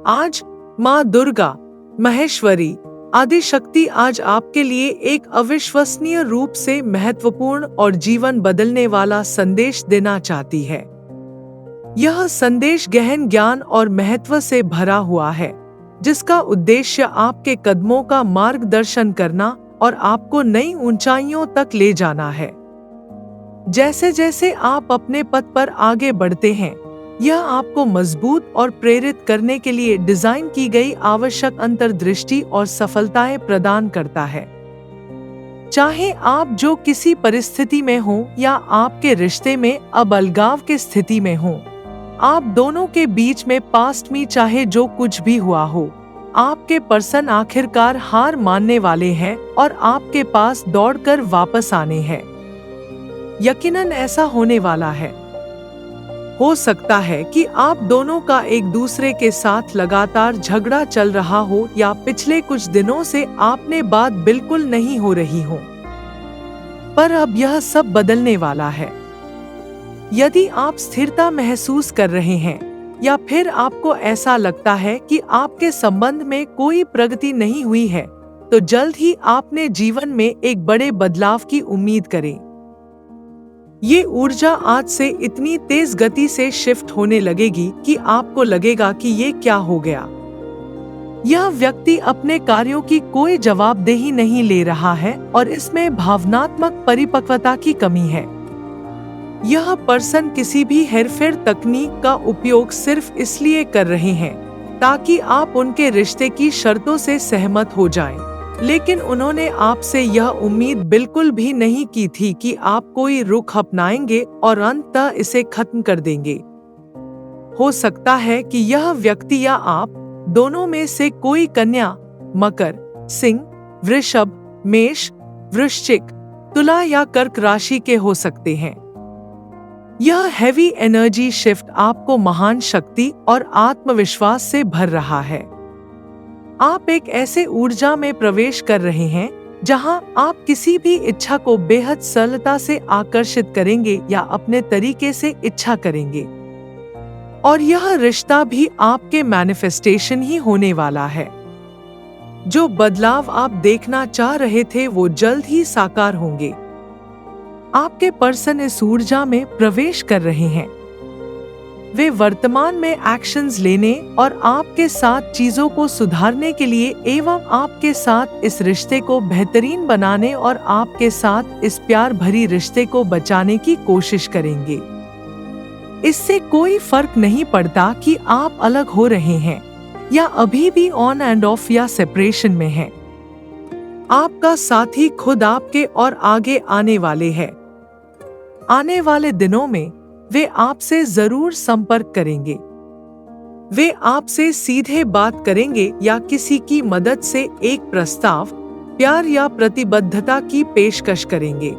आज माँ दुर्गा, महेश्वरी, आदि शक्ति आज आपके लिए एक अविश्वसनीय रूप से महत्वपूर्ण और जीवन बदलने वाला संदेश देना चाहती है। यह संदेश गहन ज्ञान और महत्व से भरा हुआ है, जिसका उद्देश्य आपके कदमों का मार्गदर्शन करना और आपको नई ऊंचाइयों तक ले जाना है। जैसे जैसे आप अपने पथ पर आगे बढ़ते हैं, यह आपको मजबूत और प्रेरित करने के लिए डिजाइन की गई आवश्यक अंतर्दृष्टि और सफलताएं प्रदान करता है। चाहे आप जो किसी परिस्थिति में हो या आपके रिश्ते में अब अलगाव की स्थिति में हो, आप दोनों के बीच में पास्ट में चाहे जो कुछ भी हुआ हो, आपके पर्सन आखिरकार हार मानने वाले हैं और आपके पास दौड़कर वापस आने हैं। यकीनन ऐसा होने वाला है। हो सकता है कि आप दोनों का एक दूसरे के साथ लगातार झगड़ा चल रहा हो या पिछले कुछ दिनों से आपने बात बिल्कुल नहीं हो रही हो, पर अब यह सब बदलने वाला है। यदि आप स्थिरता महसूस कर रहे हैं या फिर आपको ऐसा लगता है कि आपके संबंध में कोई प्रगति नहीं हुई है, तो जल्द ही आपने जीवन में एक बड़े बदलाव की उम्मीद करें। ये ऊर्जा आज से इतनी तेज गति से शिफ्ट होने लगेगी कि आपको लगेगा कि ये क्या हो गया। यह व्यक्ति अपने कार्यों की कोई जवाबदेही नहीं ले रहा है और इसमें भावनात्मक परिपक्वता की कमी है। यह पर्सन किसी भी हेरफेर तकनीक का उपयोग सिर्फ इसलिए कर रहे हैं ताकि आप उनके रिश्ते की शर्तों से सहमत हो जाएं। लेकिन उन्होंने आपसे यह उम्मीद बिल्कुल भी नहीं की थी कि आप कोई रुख अपनाएंगे और अंततः इसे खत्म कर देंगे। हो सकता है कि यह व्यक्ति या आप दोनों में से कोई कन्या, मकर, सिंह, वृषभ, मेष, वृश्चिक, तुला या कर्क राशि के हो सकते हैं। यह हैवी एनर्जी शिफ्ट आपको महान शक्ति और आत्मविश्वास से भर रहा है। आप एक ऐसे ऊर्जा में प्रवेश कर रहे हैं जहां आप किसी भी इच्छा को बेहद सरलता से आकर्षित करेंगे या अपने तरीके से इच्छा करेंगे, और यह रिश्ता भी आपके मैनिफेस्टेशन ही होने वाला है। जो बदलाव आप देखना चाह रहे थे वो जल्द ही साकार होंगे। आपके पर्सन इस ऊर्जा में प्रवेश कर रहे हैं। वे वर्तमान में एक्शंस लेने और आपके साथ चीजों को सुधारने के लिए एवं आपके साथ इस रिश्ते को बेहतरीन बनाने और आपके साथ इस प्यार भरी रिश्ते को बचाने की कोशिश करेंगे। इससे कोई फर्क नहीं पड़ता कि आप अलग हो रहे हैं या अभी भी ऑन एंड ऑफ या सेपरेशन में हैं। आपका साथी खुद आपके और आगे आने वाले हैं। आने वाले दिनों में वे आपसे जरूर संपर्क करेंगे। वे आपसे सीधे बात करेंगे या किसी की मदद से एक प्रस्ताव, प्यार या प्रतिबद्धता की पेशकश करेंगे।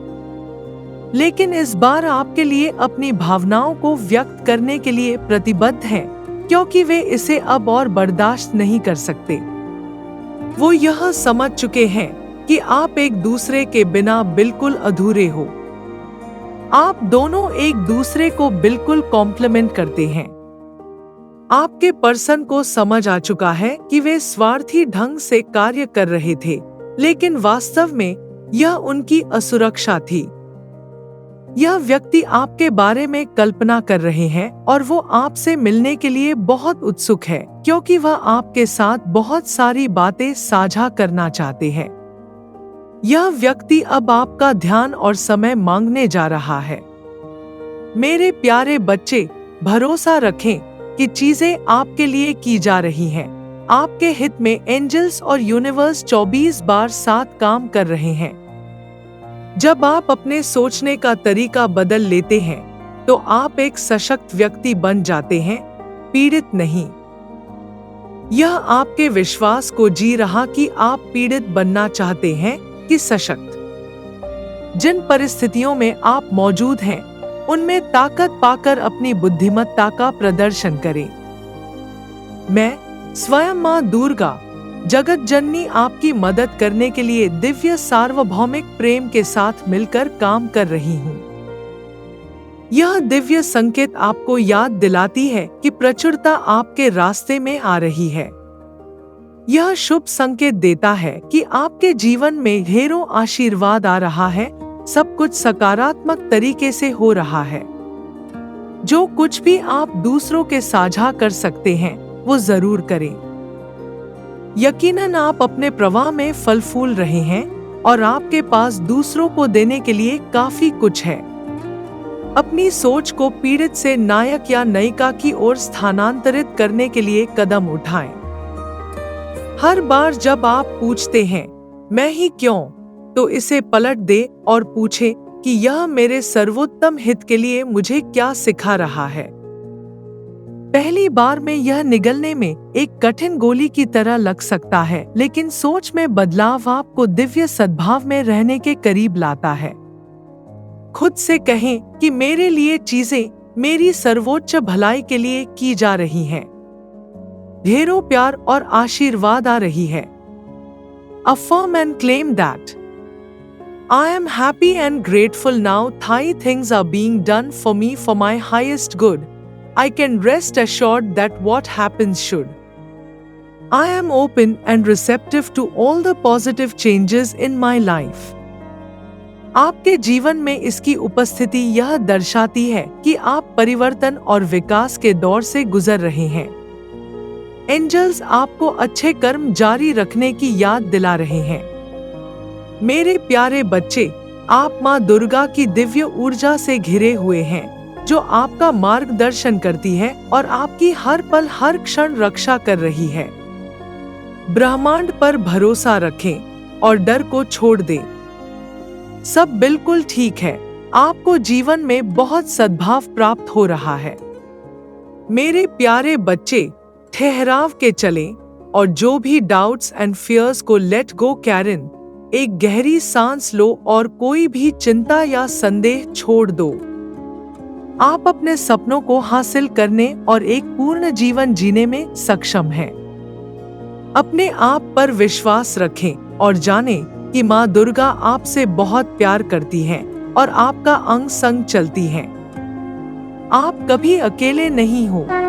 लेकिन इस बार आपके लिए अपनी भावनाओं को व्यक्त करने के लिए प्रतिबद्ध हैं, क्योंकि वे इसे अब और बर्दाश्त नहीं कर सकते। वो यह समझ चुके हैं कि आप एक दूसरे के बिना बिल्कुल अधूरे हो। आप दोनों एक दूसरे को बिल्कुल कॉम्प्लीमेंट करते हैं। आपके पर्सन को समझ आ चुका है कि वे स्वार्थी ढंग से कार्य कर रहे थे, लेकिन वास्तव में यह उनकी असुरक्षा थी। यह व्यक्ति आपके बारे में कल्पना कर रहे हैं और वो आपसे मिलने के लिए बहुत उत्सुक है, क्योंकि वह आपके साथ बहुत सारी बातें साझा करना चाहते हैं। यह व्यक्ति अब आपका ध्यान और समय मांगने जा रहा है। मेरे प्यारे बच्चे, भरोसा रखें कि चीजें आपके लिए की जा रही हैं। आपके हित में एंजल्स और यूनिवर्स 24 बार साथ काम कर रहे हैं। जब आप अपने सोचने का तरीका बदल लेते हैं, तो आप एक सशक्त व्यक्ति बन जाते हैं, पीड़ित नहीं। यह आपके विश्वास को जी रहा कि आप पीड़ित बनना चाहते हैं कि सशक्त। जिन परिस्थितियों में आप मौजूद हैं, उनमें ताकत पाकर अपनी बुद्धिमत्ता का प्रदर्शन करें। मैं स्वयं माँ दुर्गा, जगत जननी, आपकी मदद करने के लिए दिव्य सार्वभौमिक प्रेम के साथ मिलकर काम कर रही हूँ। यह दिव्य संकेत आपको याद दिलाती है कि प्रचुरता आपके रास्ते में आ रही है। यह शुभ संकेत देता है कि आपके जीवन में ढेरों आशीर्वाद आ रहा है, सब कुछ सकारात्मक तरीके से हो रहा है। जो कुछ भी आप दूसरों के साझा कर सकते हैं, वो जरूर करें। यकीनन आप अपने प्रवाह में फल फूल रहे हैं और आपके पास दूसरों को देने के लिए काफी कुछ है। अपनी सोच को पीड़ित से नायक या नायिका की ओर स्थानांतरित करने के लिए कदम उठाएं। हर बार जब आप पूछते हैं मैं ही क्यों, तो इसे पलट दे और पूछे कि यह मेरे सर्वोत्तम हित के लिए मुझे क्या सिखा रहा है। पहली बार में यह निगलने में एक कठिन गोली की तरह लग सकता है, लेकिन सोच में बदलाव आपको दिव्य सद्भाव में रहने के करीब लाता है। खुद से कहें कि मेरे लिए चीजें मेरी सर्वोच्च भलाई के लिए की जा रही हैं। ढेरों प्यार और आशीर्वाद आ रही है। Affirm and claim that. I am happy and grateful now. Thai things are being done for me for my highest good. I can rest assured that what happens should. I am open and receptive to all the positive changes in my life. आपके जीवन में इसकी उपस्थिति यह दर्शाती है कि आप परिवर्तन और विकास के दौर से गुजर रहे हैं। एंजल्स आपको अच्छे कर्म जारी रखने की याद दिला रहे हैं। मेरे प्यारे बच्चे, आप माँ दुर्गा की दिव्य ऊर्जा से घिरे हुए हैं, जो आपका मार्गदर्शन करती है और आपकी हर पल हर क्षण रक्षा कर रही है। ब्रह्मांड पर भरोसा रखें और डर को छोड़ दें। सब बिल्कुल ठीक है। आपको जीवन में बहुत सद्भाव प्राप्त हो रहा है। मेरे प्यारे बच्चे, ठहराव के चलें और जो भी डाउट्स एंड फियर्स को लेट गो कैरन, एक गहरी सांस लो और कोई भी चिंता या संदेह छोड़ दो। आप अपने सपनों को हासिल करने और एक पूर्ण जीवन जीने में सक्षम हैं। अपने आप पर विश्वास रखें और जानें कि माँ दुर्गा आपसे बहुत प्यार करती हैं और आपका अंग संग चलती हैं। आप कभी अकेले नहीं हो।